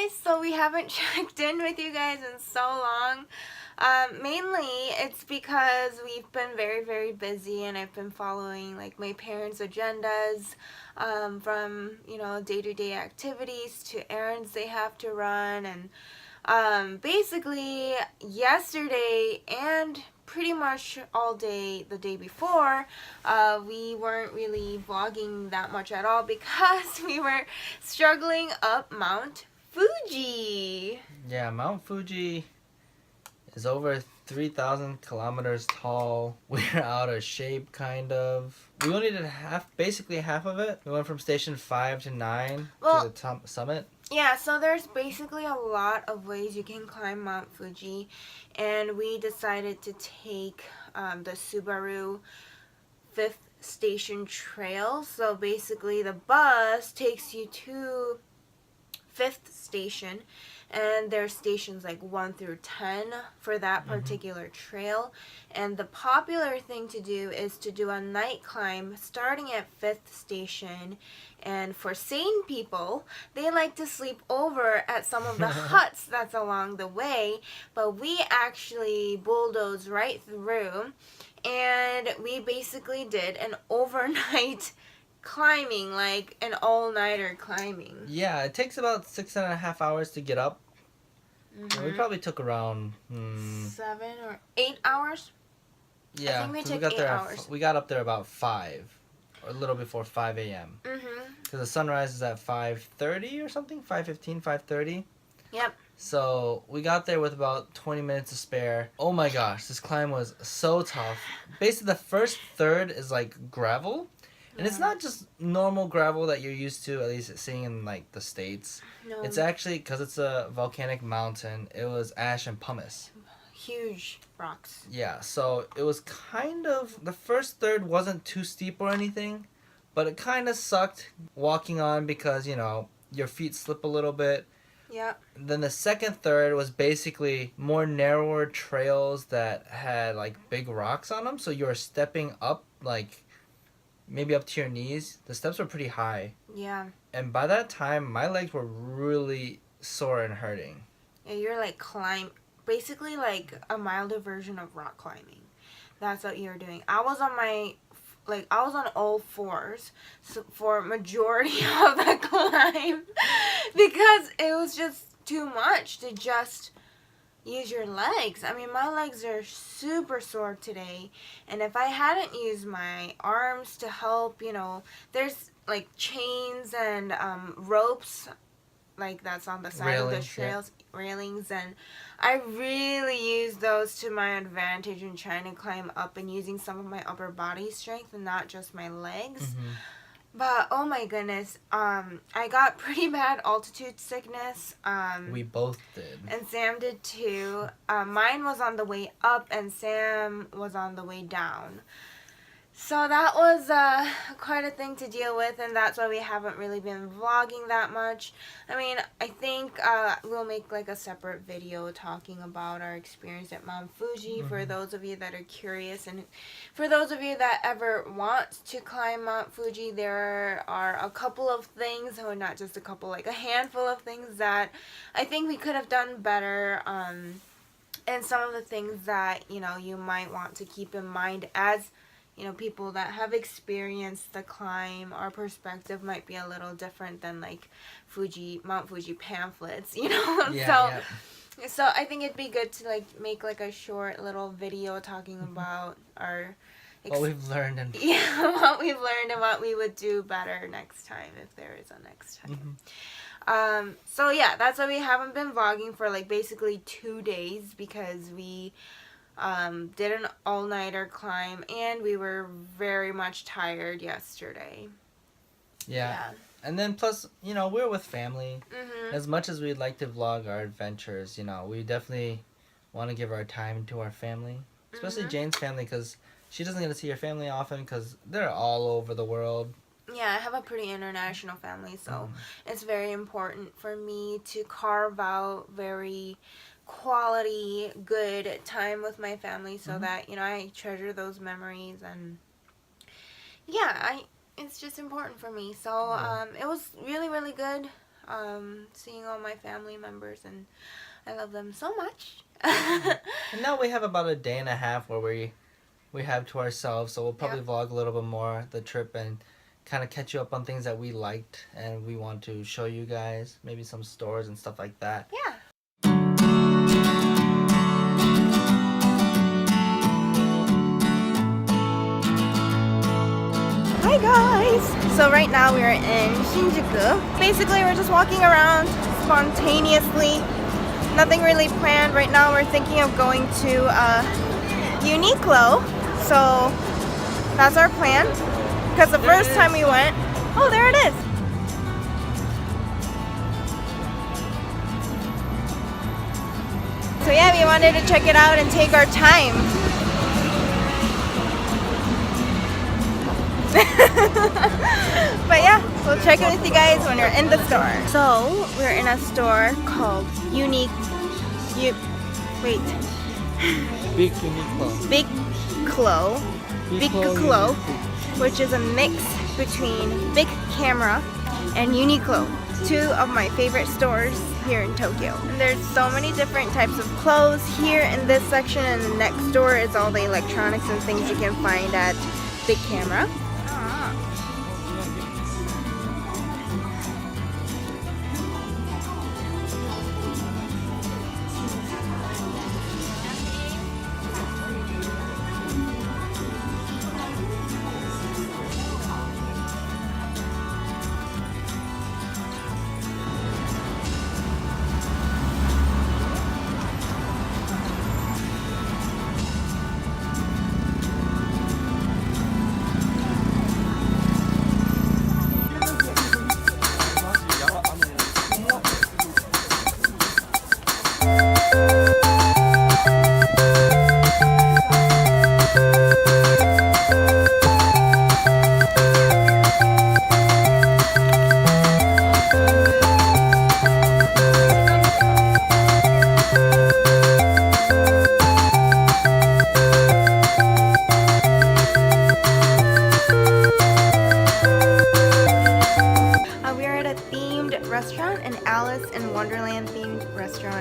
guys, so we haven't checked in with you guys in so long. Mainly it's because we've been very busy, and I've been following like my parents' agendas, from day-to-day activities to errands they have to run, and basically yesterday and pretty much all day the day before, we weren't really vlogging that much at all because we were struggling up Mount Fuji. Yeah, Mount Fuji is over 3,000 kilometers tall. We're out of shape, kind of. We only did basically half of it. We went from station 5 to 9 to the top summit. Yeah, so there's basically a lot of ways you can climb Mount Fuji, and we decided to take the Subaru 5th Station Trail. So basically the bus takes you to 5th Station, and there's stations like 1 through 10 for that particular trail. And the popular thing to do is to do a night climb starting at 5th Station. And for sane people, they like to sleep over at some of the huts that's along the way. But we actually bulldozed right through, and we basically did an overnight climbing, like an all-nighter climbing. Yeah, it takes about 6.5 hours to get up. We probably took around 7 or 8 hours. Yeah, I think we took 8 hours. We got up there about 5, or a little before 5 a.m. Because the sunrise is at 5:30 or something, 5:15, 5:30. Yep. So we got there with about 20 minutes to spare. Oh my gosh, this climb was so tough. Basically, the first third is like gravel. And it's not just normal gravel that you're used to, at least seeing in like the States. No. It's actually, because it's a volcanic mountain, it was ash and pumice. Huge rocks. Yeah, so it was kind of, the first third wasn't too steep or anything, but it kind of sucked walking on because, your feet slip a little bit. Yeah. Then the second third was basically more narrower trails that had like big rocks on them, so you were stepping up like maybe up to your knees. The steps were pretty high. Yeah. And by that time, my legs were really sore and hurting. Yeah, you're like basically like a milder version of rock climbing. That's what you're doing. I was on all fours for majority of the climb because it was just too much to just use your legs. I mean, my legs are super sore today, and if I hadn't used my arms to help, there's like chains and ropes like that's on the side of the trails, railings, and I really use those to my advantage in trying to climb up and using some of my upper body strength and not just my legs. But oh my goodness, I got pretty bad altitude sickness. We both did. And Sam did too. Mine was on the way up and Sam was on the way down. So that was quite a thing to deal with, and that's why we haven't really been vlogging that much. I mean, I think we'll make like a separate video talking about our experience at Mount Fuji for those of you that are curious, and for those of you that ever want to climb Mount Fuji, there are a couple of things, or not just a couple, like a handful of things that I think we could have done better, and some of the things that, you might want to keep in mind as people that have experienced the climb. Our perspective might be a little different than like Mount Fuji pamphlets, Yeah, So I think it'd be good to like make like a short little video talking about our what we've learned and what we've learned and what we would do better next time, if there is a next time. So yeah, that's why we haven't been vlogging for like basically 2 days, because we did an all-nighter climb, and we were very much tired yesterday. Yeah. And then plus, we're with family. As much as we'd like to vlog our adventures, we definitely want to give our time to our family. Especially Jane's family, because she doesn't get to see her family often because they're all over the world. Yeah, I have a pretty international family, so it's very important for me to carve out very quality, good time with my family, so that, I treasure those memories, and yeah, it's just important for me. So, it was really, really good. seeing all my family members, and I love them so much. And now we have about a day and a half where we have to ourselves, so we'll probably vlog a little bit more the trip and kind of catch you up on things that we liked and we want to show you guys, maybe some stores and stuff like that. Yeah. Hi guys! So right now we are in Shinjuku. Basically we're just walking around spontaneously. Nothing really planned. Right now we're thinking of going to BicQlo. So that's our plan. Because the first time we went... Oh, there it is! So yeah, we wanted to check it out and take our time. But yeah, we'll check it with you guys when we're in the store. So we're in a store called BicQlo, which is a mix between Bic Camera and Uniqlo, two of my favorite stores here in Tokyo. And there's so many different types of clothes here in this section, and the next door is all the electronics and things you can find at Bic Camera.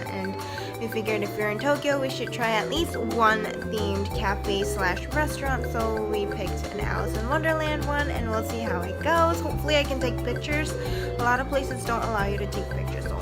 And we figured if you're in Tokyo, we should try at least one themed cafe/restaurant. So we picked an Alice in Wonderland one, and we'll see how it goes. Hopefully I can take pictures. A lot of places don't allow you to take pictures, so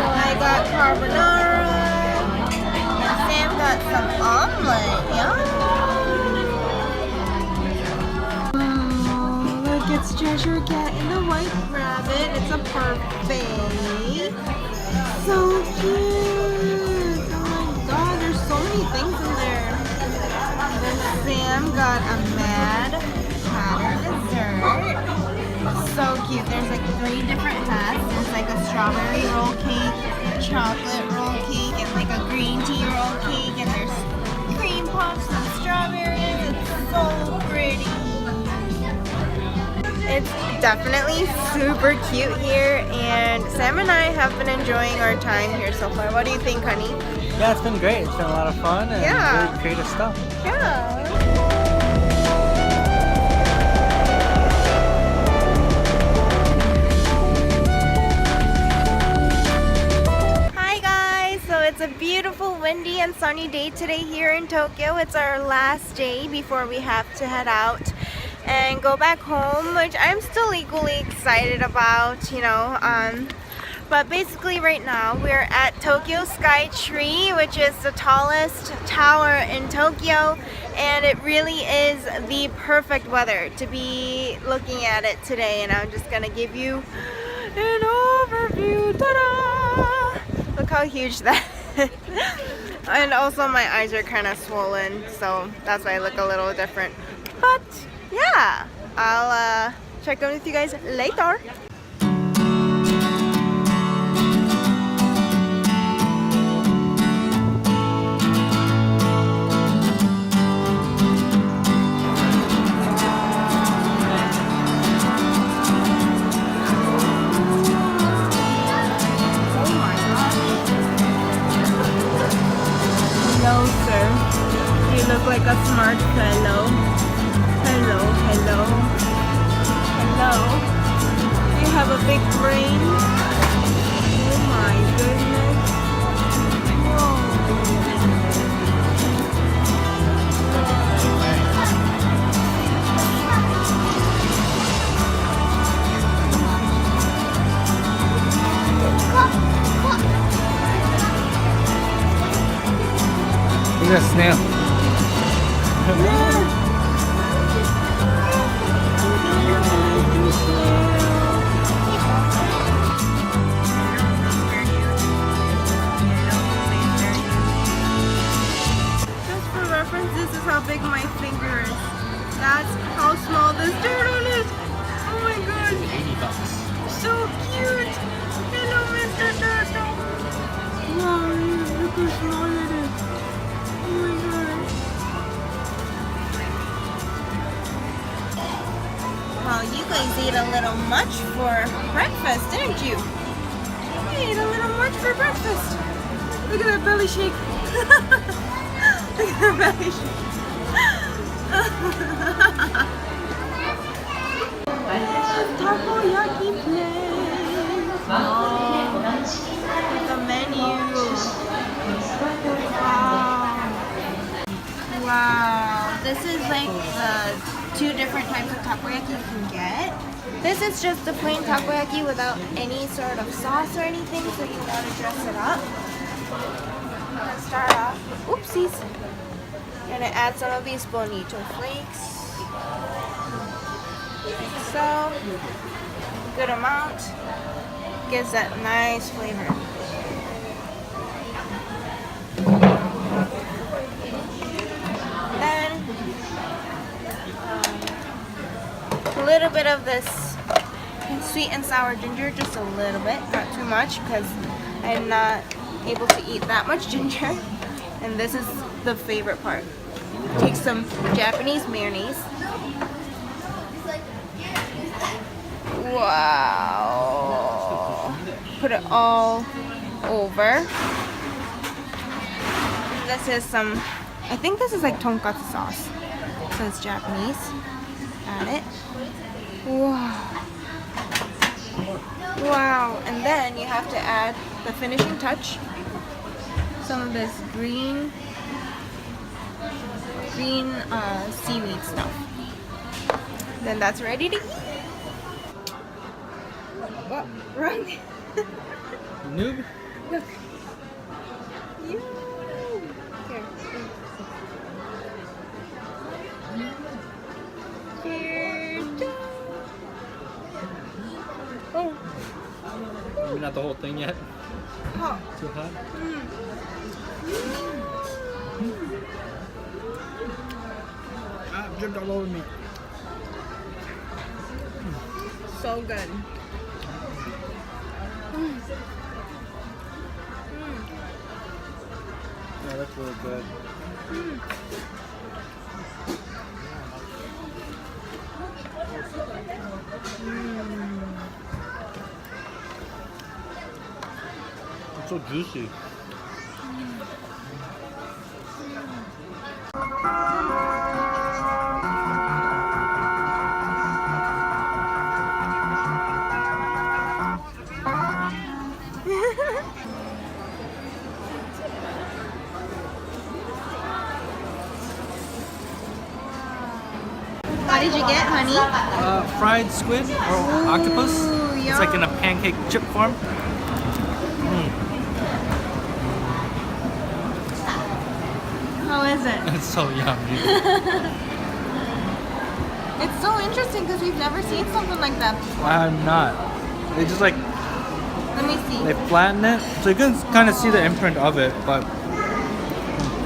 I got carbonara, and Sam got some omelet. Yum! Oh, look, it's Cheshire Cat and the White Rabbit. It's a parfait. So cute! Oh my god, there's so many things in there. And then Sam got a Mad Hatter dessert. So cute. There's like 3 different hats. There's like a strawberry roll cake, chocolate roll cake, and like a green tea roll cake. And there's cream puffs and strawberries. It's so pretty. It's definitely super cute here, and Sam and I have been enjoying our time here so far. What do you think, honey? Yeah, it's been great. It's been a lot of fun and really creative stuff. Yeah. It's a beautiful, windy, and sunny day today here in Tokyo. It's our last day before we have to head out and go back home, which I'm still equally excited about, you know. But basically right now we're at Tokyo Skytree, which is the tallest tower in Tokyo, and it really is the perfect weather to be looking at it today. And I'm just gonna give you an overview. Ta-da! Look how huge that is. And also my eyes are kind of swollen, so that's why I look a little different. But yeah, I'll check in with you guys later. Hello, sir. You look like a smart fellow. Hello, hello. Hello. You have a big brain. Oh my goodness. Look at that snail. Just for reference, this is how big my finger is. That's how small this turtle is. Oh my god. So cute. Hello, Mr. Turtle. Wow, look how small it is. Oh my god. Well, you guys ate a little much for breakfast, didn't you? You ate a little much for breakfast. Look at that belly shake. Look at that belly shake. Takoyaki place. Oh, the menu. Wow, this is like the 2 different types of takoyaki you can get. This is just the plain takoyaki without any sort of sauce or anything, so you gotta dress it up. Let's start off. Oopsies. Gonna add some of these bonito flakes. Like so. Good amount. Gives that nice flavor. A little bit of this sweet and sour ginger, just a little bit, not too much, because I'm not able to eat that much ginger. And this is the favorite part. Take some Japanese mayonnaise. Wow. Put it all over. This is some, I think this is like tonkatsu sauce. So it's Japanese. Add it. Wow. Wow. And then you have to add the finishing touch. Some of this green seaweed stuff. Then that's ready to eat. What? Wrong. Noob. Look. Here. Oh. Maybe not the whole thing yet. Hot. Too hot? Dripped all over me. So good. Yeah, that's really good. It's so juicy. What did you get, honey? Fried squid or octopus. It's like in a pancake chip form. How is it? It's so yummy. It's so interesting because we've never seen something like that before. I'm not. They just like, Let me see. they flatten it. So you can kind of see the imprint of it, but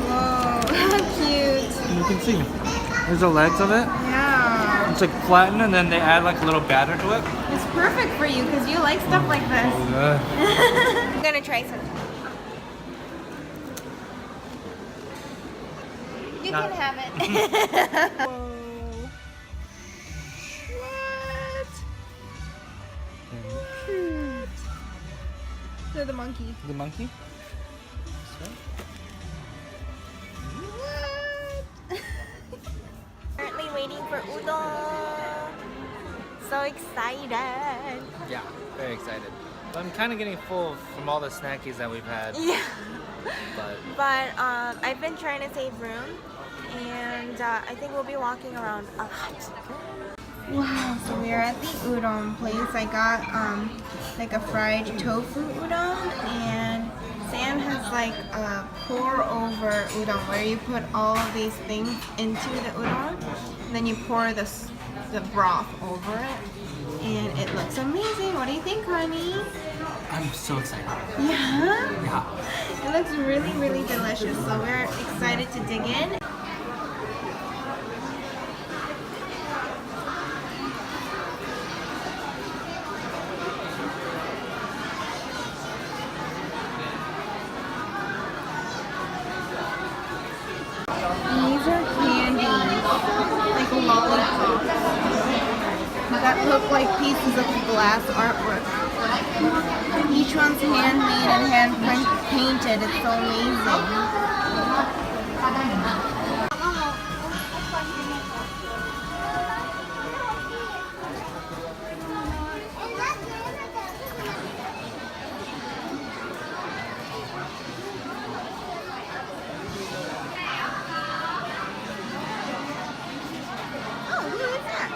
Whoa, cute. you can see. There's the legs of it. Yeah. It's like flattened and then they add like a little batter to it. It's perfect for you because you like stuff like this. So good. I'm gonna try some. You can have it. Whoa. What? Cute. So the monkey. The monkey? What? Currently waiting for udon. So excited. Yeah, very excited. But I'm kind of getting full from all the snackies that we've had. Yeah. But I've been trying to save room, and I think we'll be walking around a lot. Wow, so we are at the udon place. I got like a fried tofu udon, and Sam has like a pour over udon where you put all of these things into the udon, and then you pour the broth over it, and it looks amazing. What do you think, honey? I'm so excited. Yeah? Yeah. It looks really, really delicious, so we're excited to dig in. These are candies, like lollipops, that look like pieces of glass artwork. Each one's handmade and hand painted. It's so amazing. Oh, who is that?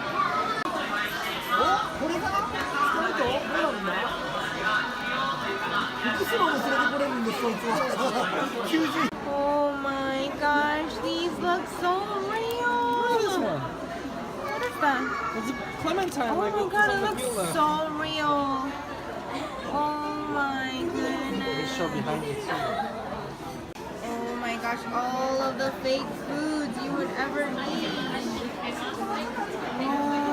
Oh my gosh, these look so real. What is one? What is that? It's a clementine. Oh like my it's god, on it the looks BicQlo. so real. Oh my They show goodness. behind the scene. Oh my gosh, all of the fake foods you would ever need. Wow.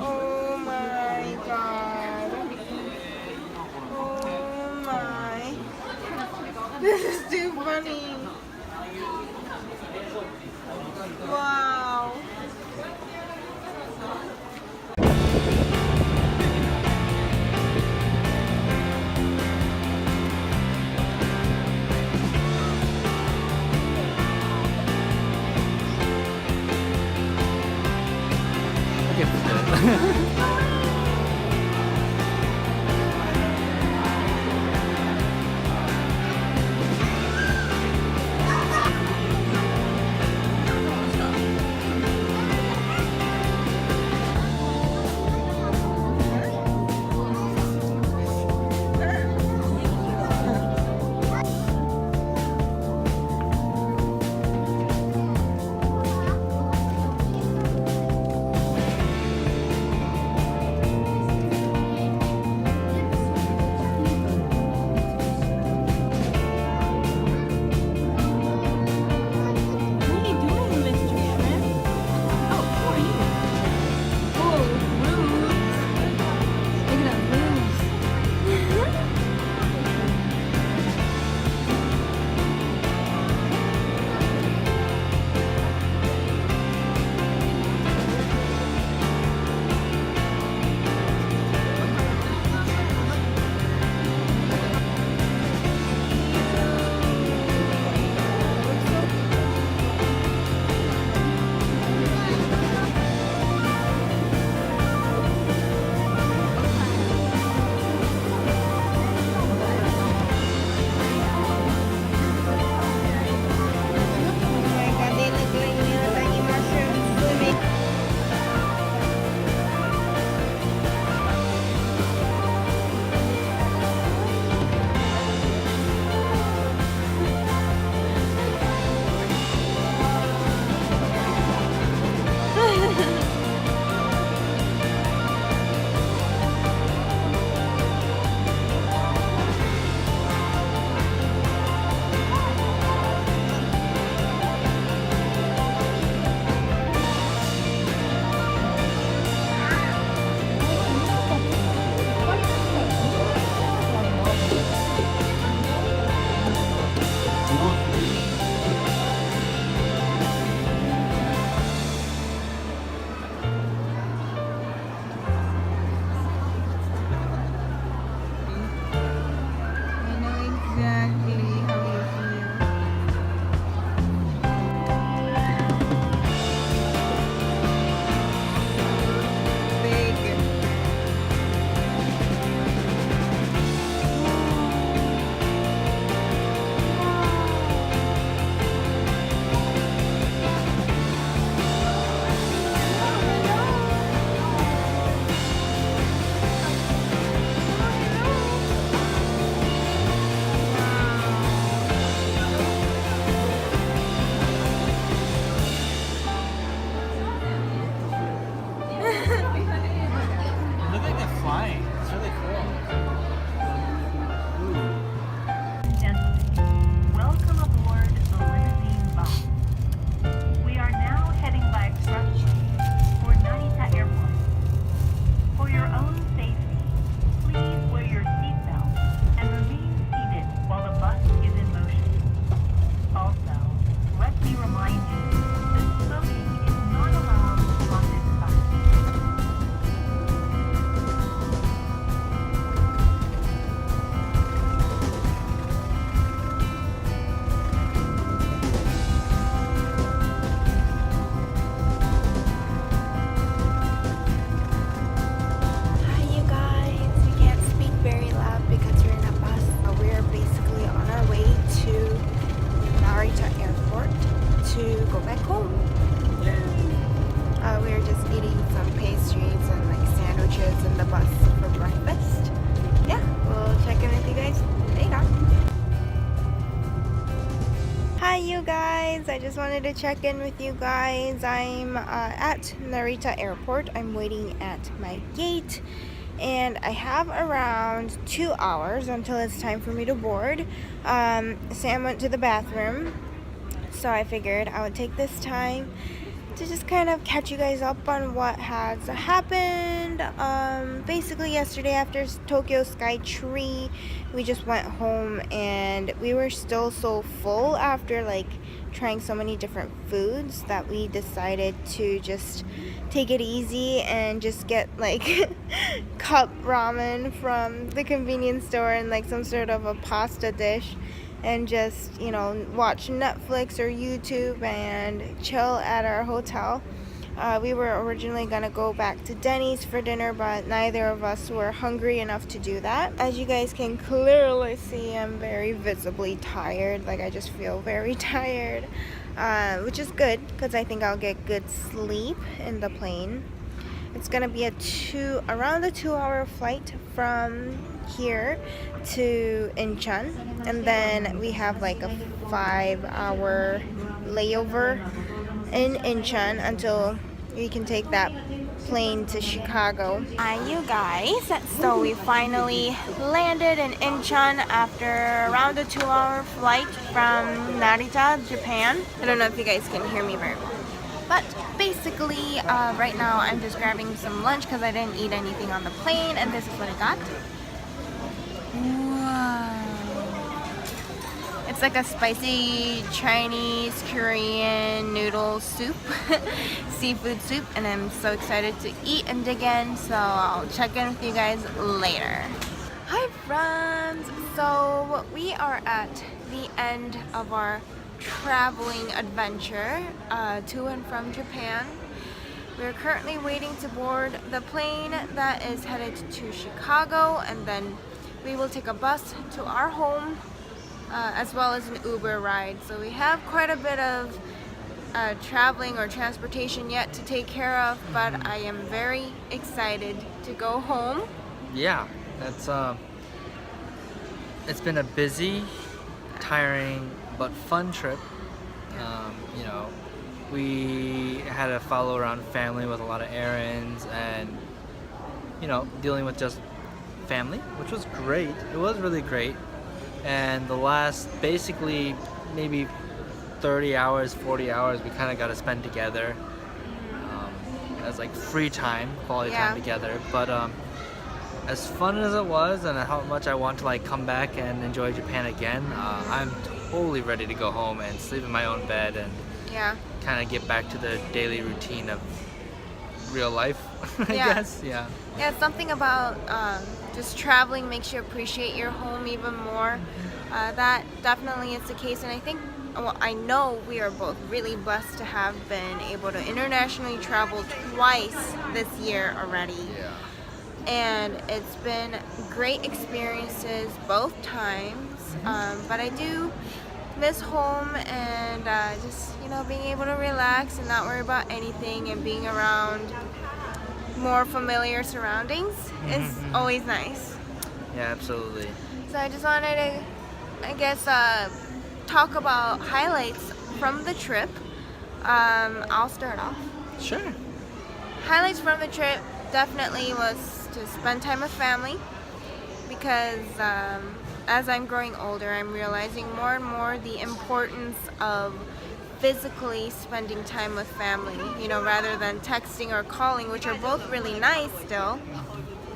Oh my god. Oh my. This is too funny. Wow. Okay, forget it. bus for breakfast. Yeah, we'll check in with you guys later. Hi you guys, I just wanted to check in with you guys. I'm at Narita Airport. I'm waiting at my gate and I have around 2 hours until it's time for me to board. Sam went to the bathroom, so I figured I would take this time to just kind of catch you guys up on what has happened. Basically yesterday after Tokyo Skytree, we just went home and we were still so full after like trying so many different foods that we decided to just take it easy and just get like cup ramen from the convenience store and like some sort of a pasta dish and just, you know, watch Netflix or YouTube and chill at our hotel. We were originally gonna go back to Denny's for dinner, but neither of us were hungry enough to do that. As you guys can clearly see, I'm very visibly tired. Like, I just feel very tired, which is good because I think I'll get good sleep in the plane. It's gonna be around a 2-hour flight from here to Incheon, and then we have like a 5-hour layover in Incheon until we can take that plane to Chicago. Hi you guys, so we finally landed in Incheon after around a 2-hour flight from Narita, Japan. I don't know if you guys can hear me very well, but basically right now I'm just grabbing some lunch because I didn't eat anything on the plane, and this is what I got. Wow. It's like a spicy Chinese Korean noodle soup, seafood soup, and I'm so excited to eat and dig in, so I'll check in with you guys later. Hi friends! So we are at the end of our traveling adventure to and from Japan. We're currently waiting to board the plane that is headed to Chicago, and then we will take a bus to our home as well as an Uber ride. So we have quite a bit of traveling or transportation yet to take care of, but I am very excited to go home. Yeah, it's been a busy, tiring, but fun trip. You know, we had to follow around family with a lot of errands and, you know, dealing with just family, which was great. It was really great. And the last basically maybe 30 hours, 40 hours, we kind of got to spend together as like free time, quality time together. But as fun as it was and how much I want to like come back and enjoy Japan again, I'm totally ready to go home and sleep in my own bed and kind of get back to the daily routine of real life, I guess. Yeah, something about just traveling makes you appreciate your home even more. That definitely is the case, and I think, well, I know we are both really blessed to have been able to internationally travel twice this year already. And it's been great experiences both times, but I do miss home and just, you know, being able to relax and not worry about anything and being around more familiar surroundings is always nice. Yeah, absolutely. So I just wanted to, I guess, talk about highlights from the trip. I'll start off. Sure. Highlights from the trip definitely was to spend time with family, because as I'm growing older, I'm realizing more and more the importance of physically spending time with family, you know, rather than texting or calling, which are both really nice still,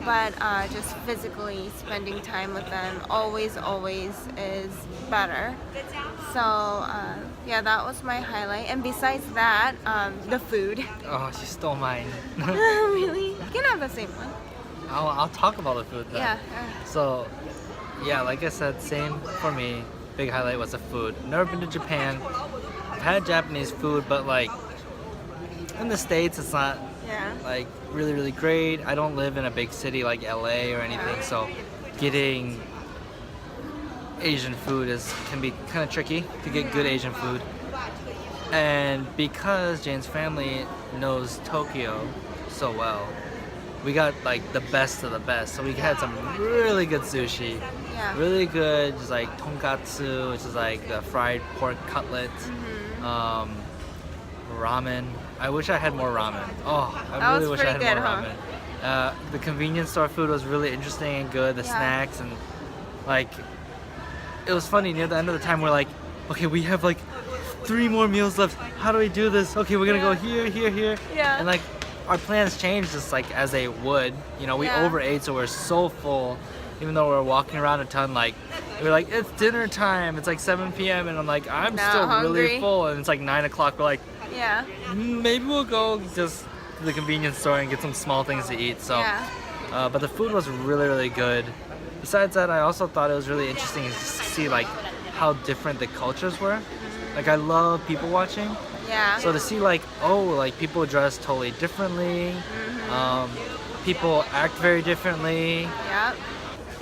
but just physically spending time with them always is better. So yeah, that was my highlight. And besides that, the food. Oh, she stole mine. Really? You can have the same one. I'll talk about the food then. Yeah. So, yeah, like I said, same for me. Big highlight was the food. Never been to Japan. I've had Japanese food, but like in the States, it's not like really great. I don't live in a big city like LA or anything, so getting Asian food can be kind of tricky to get good Asian food. And because Jane's family knows Tokyo so well, we got like the best of the best. So we had some really good sushi. Yeah. Really good, just like tonkatsu, which is like the fried pork cutlet. Ramen. I wish I had more ramen. Oh, I really wish I had more ramen. The convenience store food was really interesting and good. The snacks and like, it was funny. Near the end of the time, we're like, okay, we have like 3 more meals left. How do we do this? Okay, we're gonna go here, here, here. Yeah. And like, our plans changed just like as they would. You know, we overate, so we're so full. Even though we're walking around a ton, like, we're like, it's dinner time. It's like 7 p.m. and I'm like, I'm still really full. And it's like 9 o'clock. We're like, maybe we'll go just to the convenience store and get some small things to eat. So, but the food was really, really good. Besides that, I also thought it was really interesting to see like how different the cultures were. Like, I love people watching. Yeah. So to see like, oh, like people dress totally differently. People act very differently. Yep.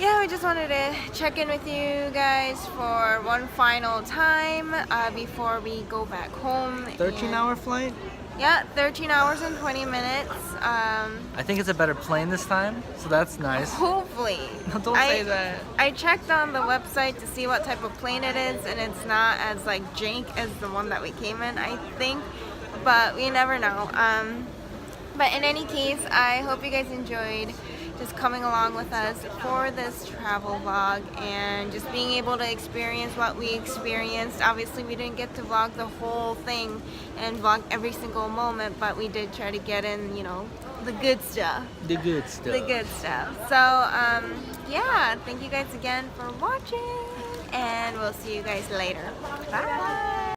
Yeah, we just wanted to check in with you guys for one final time before we go back home. 13-hour flight? Yeah, 13 hours and 20 minutes. I think it's a better plane this time, so that's nice. Hopefully. No, don't say that. I checked on the website to see what type of plane it is, and it's not as like jank as the one that we came in, I think. But we never know. But in any case, I hope you guys enjoyed just coming along with us for this travel vlog and just being able to experience what we experienced. Obviously, we didn't get to vlog the whole thing and vlog every single moment, but we did try to get in, you know, the good stuff. The good stuff. The good stuff. So, yeah, thank you guys again for watching, and we'll see you guys later. Bye!